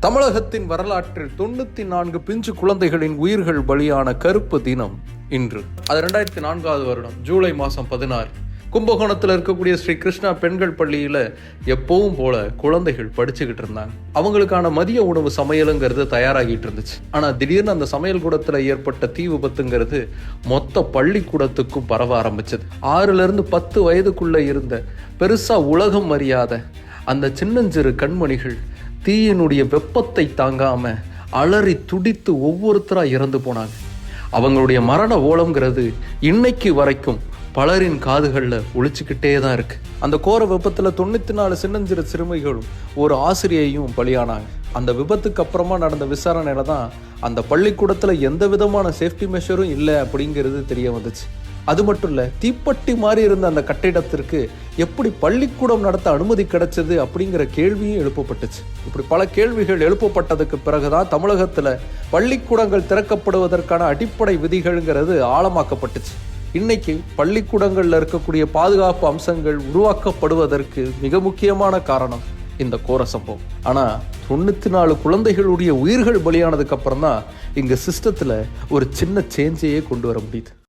தமிழகத்தின் வரலாற்றில் 94 பிஞ்சு குழந்தைகளின் உயிர்கள் பலியான கருப்பு தினம் இன்று. அது 2004 வருடம் ஜூலை மாதம் 16. கும்பகோணத்தில் இருக்கக்கூடிய ஸ்ரீ கிருஷ்ணா பெண்கள் பள்ளியில் எப்பவும் போல குழந்தைகள் படிச்சுக்கிட்டு இருந்தாங்க. அவங்களுக்கான மதிய உணவு சமையலுங்கிறது தயாராகிட்டு இருந்துச்சு. ஆனால் திடீர்னு அந்த சமையல் கூடத்தில் ஏற்பட்ட தீ விபத்துங்கிறது மொத்த பள்ளிக்கூடத்துக்கும் பரவ ஆரம்பிச்சது. 6லிருந்து 10 வயதுக்குள்ள இருந்த பெருசா உலகம் அறியாத அந்த சின்னஞ்சிறு கண்மணிகள் தீயினுடைய வெப்பத்தை தாங்காம அலறி துடித்து ஒவ்வொருத்தரா இறந்து போனாங்க. அவங்களுடைய மரண ஓலம்ங்கிறது இன்னைக்கு வரைக்கும் பலரின் காதுகளில் ஒழிச்சுக்கிட்டே தான் இருக்கு. அந்த கோர விபத்துல 94 சின்னஞ்சிறு சிறுமிகளும் ஒரு ஆசிரியையும் பலியானாங்க. அந்த விபத்துக்கு அப்புறமா நடந்த விசாரணையில தான் அந்த பள்ளிக்கூடத்துல எந்த விதமான சேஃப்டி மெஷரும் இல்லை அப்படிங்கிறது தெரிய வந்துச்சு. அது மட்டும் இல்ல, தீப்பெட்டி மாதிரி இருந்த அந்த கட்டிடத்திற்கு எப்படி பள்ளிக்கூடம் நடத்த அனுமதி கிடைச்சது அப்படிங்கிற கேள்வியும் எழுப்பப்பட்டுச்சு. இப்படி பல கேள்விகள் எழுப்பப்பட்டதுக்கு பிறகுதான் தமிழகத்துல பள்ளிக்கூடங்கள் திறக்கப்படுவதற்கான அடிப்படை விதிகள்ங்கிறது ஆழமாக்கப்பட்டுச்சு. இன்னைக்கு பள்ளிக்கூடங்கள்ல இருக்கக்கூடிய பாதுகாப்பு அம்சங்கள் உருவாக்கப்படுவதற்கு மிக முக்கியமான காரணம் இந்த கோர சம்பவம். ஆனா 94 குழந்தைகளுடைய உயிர்கள் பலியானதுக்கு அப்புறம் தான் இங்க சிஸ்டத்துல ஒரு சின்ன சேஞ்சையே கொண்டு வர முடியுது.